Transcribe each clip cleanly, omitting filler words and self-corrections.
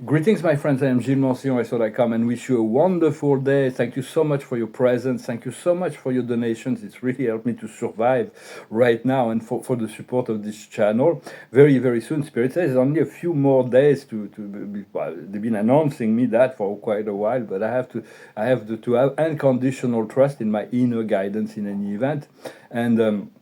Greetings, my friends. I am Gilles Mancion. I thought I'd come and wish you a wonderful day. Thank you so much for your presence. Thank you so much for your donations. It's really helped me to survive right now and for the support of this channel. Very, very soon, Spirit says only a few more days to be, well, they've been announcing me that for quite a while, but I have to have unconditional trust in my inner guidance in any event. And,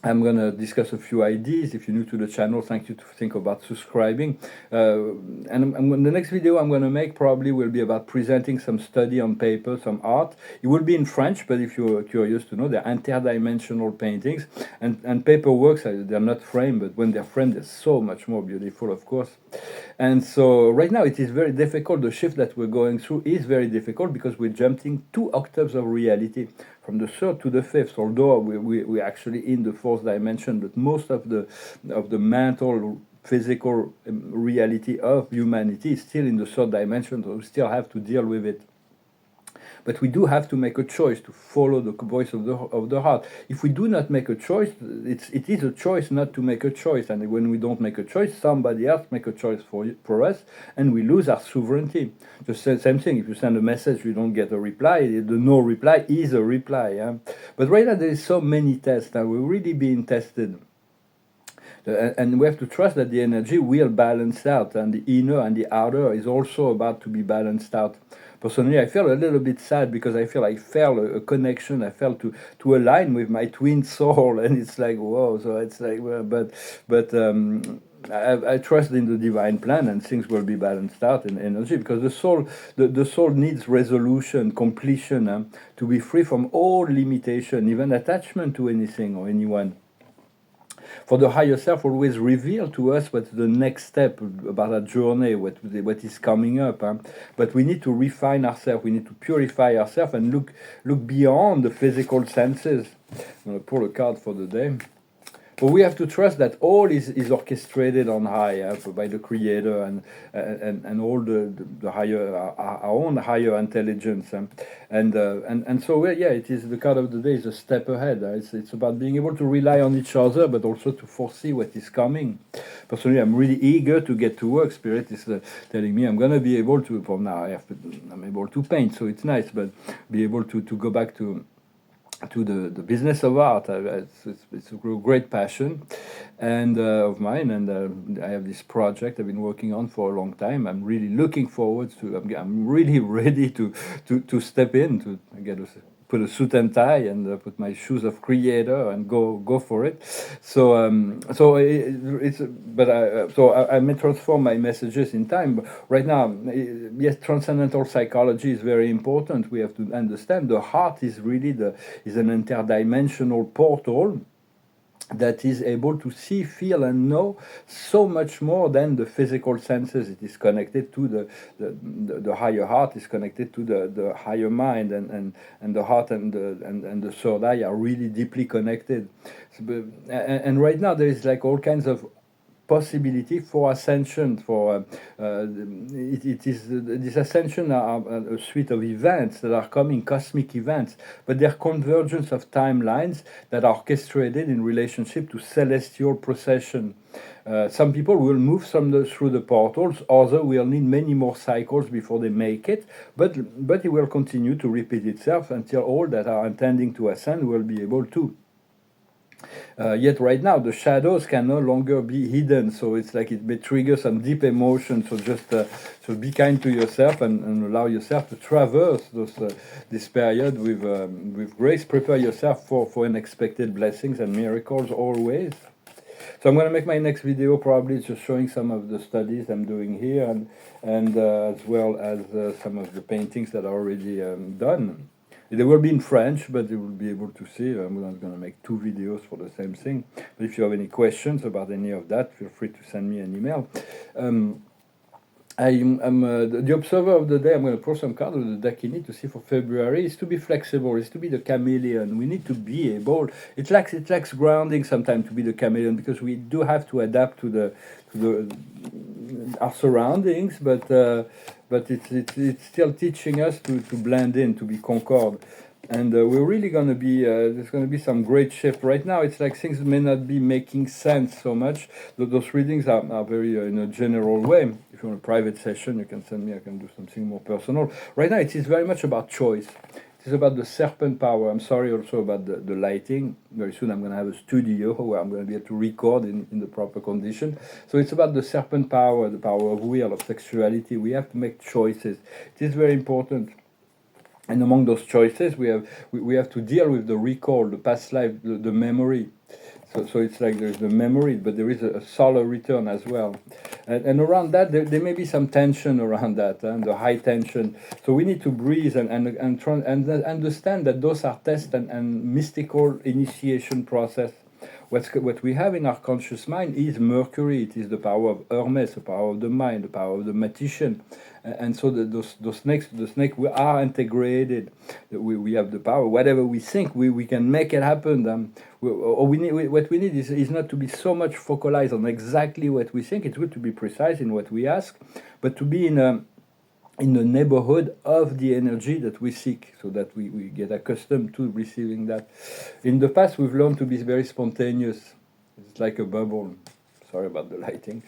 I'm going to discuss a few ideas. If you're new to the channel, thank you to think about subscribing. The next video I'm going to make probably will be about presenting some study on paper, some art. It will be in French, but if you're curious to know, they're interdimensional paintings. And paper works, they're not framed, but when they're framed, they're so much more beautiful, of course. And so right now it is very difficult. The shift that we're going through is very difficult because we're jumping 2 octaves of reality from the third to the fifth, although we're actually in the fourth dimension, but most of the mental, physical reality of humanity is still in the third dimension, so we still have to deal with it. But we do have to make a choice to follow the voice of the heart. If we do not make a choice, it is a choice not to make a choice. And when we don't make a choice, somebody else make a choice for us, and we lose our sovereignty. The same thing. If you send a message, you don't get a reply. The no reply is a reply. Yeah? But right now there is so many tests. Now we're really being tested. And we have to trust that the energy will balance out, and the inner and the outer is also about to be balanced out. Personally, I feel a little bit sad because I feel I felt a connection. I felt to align with my twin soul, and it's like whoa. So it's like, well, but I trust in the divine plan, and things will be balanced out in energy because the soul needs resolution, completion, to be free from all limitation, even attachment to anything or anyone. For the higher self always reveal to us what's the next step about our journey, what is coming up. But we need to refine ourselves, we need to purify ourselves and look beyond the physical senses. I'm going to pull a card for the day. But we have to trust that all is orchestrated on high by the Creator and all the higher our own higher intelligence and so well, yeah, it is the card of the day is a step ahead. It's about being able to rely on each other, but also to foresee what is coming. Personally, I'm really eager to get to work. Spirit is telling me I'm going to be able to. From now, I'm able to paint, so it's nice, but be able to go back to the business of art. It's a great passion and of mine, and I have this project I've been working on for a long time. I'm really looking forward to. I'm really ready to step in to get put a suit and tie and put my shoes of creator and go for it. So I may transform my messages in time. But right now, yes, transcendental psychology is very important. We have to understand the heart is really is an interdimensional portal that is able to see, feel, and know so much more than the physical senses. It is connected to the higher heart, is connected to the higher mind, and the heart and the third eye are really deeply connected. And right now there is like all kinds of possibility for ascension. It is this ascension are a suite of events that are coming, cosmic events, but they're convergence of timelines that are orchestrated in relationship to celestial procession. Some people will move through the portals, others will need many more cycles before they make it, but it will continue to repeat itself until all that are intending to ascend will be able to. Yet right now the shadows can no longer be hidden, so it's like it may trigger some deep emotion. So just so be kind to yourself and allow yourself to traverse this period with grace. Prepare yourself for unexpected blessings and miracles always. So I'm going to make my next video probably just showing some of the studies I'm doing here and as well as some of the paintings that are already done. They will be in French, but you will be able to see. I'm not going to make 2 videos for the same thing. But if you have any questions about any of that, feel free to send me an email. I'm the observer of the day. I'm going to pull some cards with the Dakini to see for February. Is to be flexible. Is to be the chameleon. We need to be able. It lacks grounding sometimes to be the chameleon because we do have to adapt to our surroundings, but it's still teaching us to blend in, to be concord. and we're really going to be there's going to be some great shift. Right now it's like things may not be making sense so much. Those readings are very in a general way. If you want a private session, you can send me, I can do something more personal. Right now it is very much about choice. It is about the serpent power. I'm sorry also about the lighting. Very soon I'm going to have a studio where I'm going to be able to record in the proper condition. So it's about the serpent power, the power of will, of sexuality. We have to make choices. It is very important. And among those choices, we have to deal with the recall, the past life, the memory. So it's like there's the memory, but there is a solar return as well. And around that, there may be some tension around that, and the high tension. So we need to breathe and try and understand that those are tests and mystical initiation process. What we have in our conscious mind is Mercury. It is the power of Hermes, the power of the mind, the power of the magician. And so those snakes, we are integrated. We have the power. Whatever we think, we can make it happen. What we need is not to be so much focalized on exactly what we think. It's good to be precise in what we ask, but to be in the neighborhood of the energy that we seek, so that we get accustomed to receiving that. In the past, we've learned to be very spontaneous. It's like a bubble. Sorry about the lighting.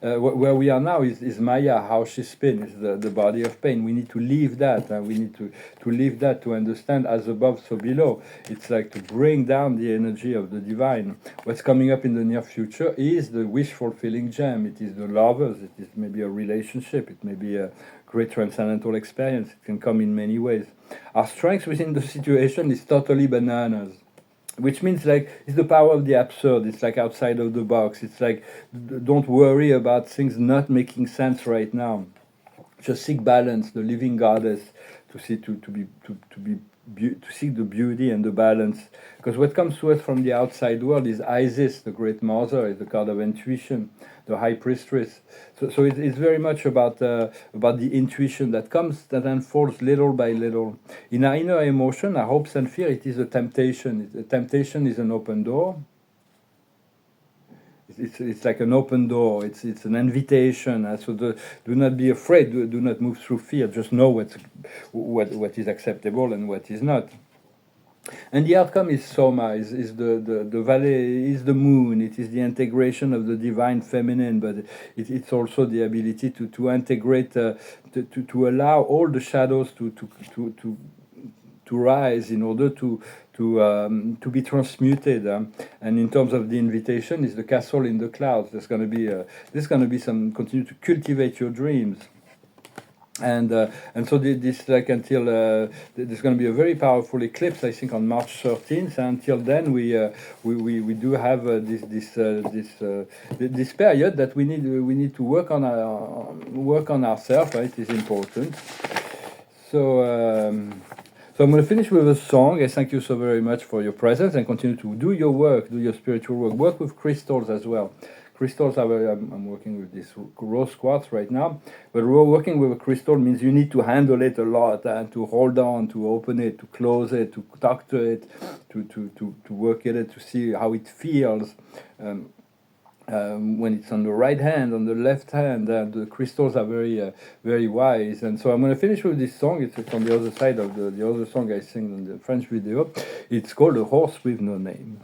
Where we are now is Maya, how she spins, the body of pain. We need to leave that. We need to leave that, to understand as above, so below. It's like to bring down the energy of the divine. What's coming up in the near future is the wish fulfilling gem. It is the lovers. It is maybe a relationship. It may be a great transcendental experience. It can come in many ways. Our strength within the situation is totally bananas, which means like it's the power of the absurd. It's like outside of the box. It's like don't worry about things not making sense right now. Just seek balance, the living goddess, to see to seek the beauty and the balance. Because what comes to us from the outside world is Isis, the great mother, is the card of intuition, the high priestess. So it's very much about the intuition that comes, that unfolds little by little. In our inner emotion, our hopes and fear, it is a temptation. A temptation is an open door. It's like an open door. It's an invitation. So do not be afraid. Do not move through fear. Just know what is acceptable and what is not. And the outcome is Soma, is the valley, is the moon. It is the integration of the divine feminine, but it's also the ability to integrate, to allow all the shadows to rise in order to be transmuted. And in terms of the invitation, is the castle in the clouds. There's going to be some, continue to cultivate your dreams. And so this, like, until there's going to be a very powerful eclipse, I think, on March 13th. Until then, we do have this period that we need to work on ourselves. Right, it is important. So I'm going to finish with a song. I thank you so very much for your presence, and continue to do your work, do your spiritual work. Work with crystals as well. Crystals I'm working with this rose quartz right now, but working with a crystal means you need to handle it a lot, and to hold on, to open it, to close it, to talk to it, to work at it, to see how it feels. When it's on the right hand, on the left hand, the crystals are very wise. And so I'm going to finish with this song. It's on the other side of the other song I sing in the French video. It's called A Horse with No Name.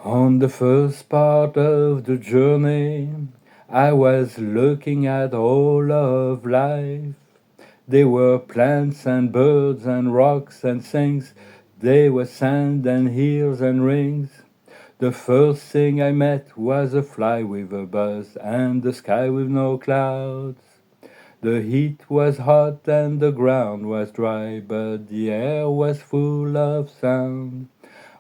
On the first part of the journey, I was looking at all of life. There were plants and birds and rocks and things. There was sand and hills and rings. The first thing I met was a fly with a buzz and the sky with no clouds. The heat was hot and the ground was dry, but the air was full of sound.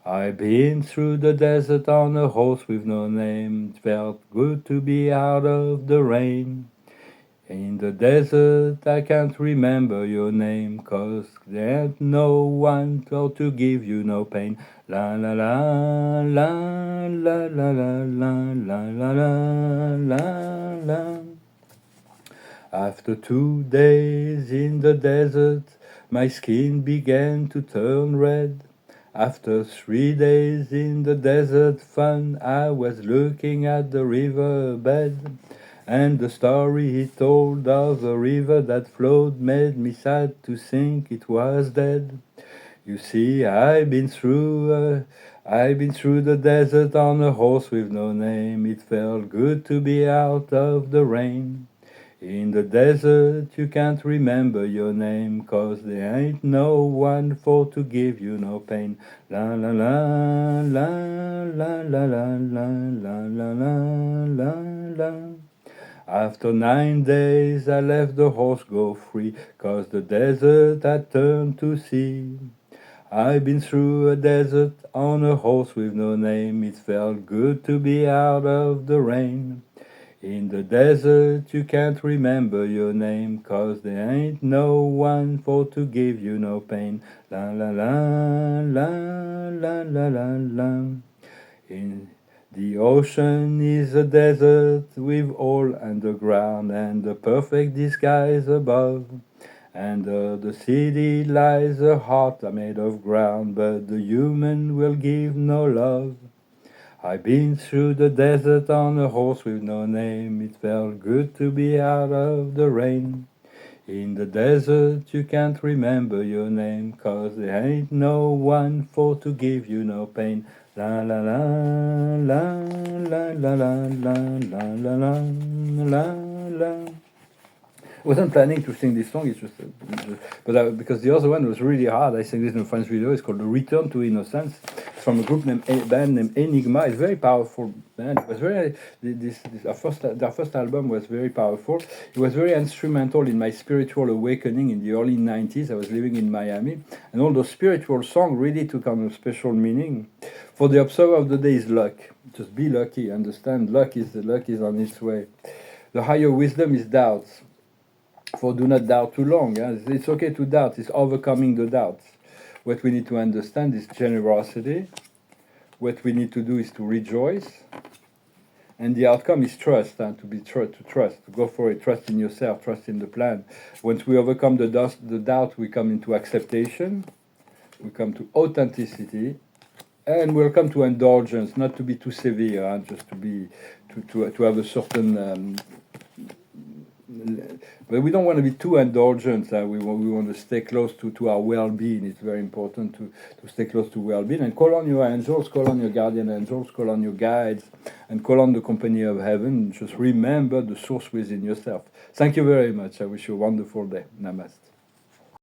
I've been through the desert on a horse with no name. It felt good to be out of the rain. In the desert I can't remember your name, 'cause there's no one to give you no pain. La la la la la la la la la la la la. After 2 days in the desert, my skin began to turn red. After 3 days in the desert fun, I was looking at the riverbed. And the story he told of a river that flowed made me sad to think it was dead. You see, I've been through the desert on a horse with no name. It felt good to be out of the rain. In the desert you can't remember your name, 'cause there ain't no one for to give you no pain. La la la la la la la la la la la la la. After 9 days I let the horse go free, 'cause the desert had turned to sea. I've been through a desert on a horse with no name. It felt good to be out of the rain. In the desert you can't remember your name, 'cause there ain't no one for to give you no pain. La la la la la la la la. In the ocean is a desert with all underground and a perfect disguise above. Under the city lies a heart made of ground, but the human will give no love. I've been through the desert on a horse with no name. It felt good to be out of the rain. In the desert you can't remember your name, 'cause there ain't no one for to give you no pain. La la la la la la la la la la la la la. I wasn't planning to sing this song. It's just, because the other one was really hard. I sang this in a French video. It's called "The Return to Innocence." It's from a band named Enigma. It's a very powerful band. It was very their first album was very powerful. It was very instrumental in my spiritual awakening in the early '90s. I was living in Miami, and all those spiritual songs really took on a special meaning. For the observer of the day is luck. Just be lucky. Understand, luck is on its way. The higher wisdom is doubts. For do not doubt too long. It's okay to doubt. It's overcoming the doubts. What we need to understand is generosity. What we need to do is to rejoice. And the outcome is trust, to trust, to go for it, trust in yourself, trust in the plan. Once we overcome the doubt, we come into acceptation, we come to authenticity, and we'll come to indulgence, not to be too severe, just to have a certain but we don't want to be too indulgent. We want to stay close to our well-being. It's very important to stay close to well-being and call on your angels, call on your guardian angels, call on your guides, and call on the company of heaven. Just remember the source within yourself. Thank you very much. I wish you a wonderful day. Namaste.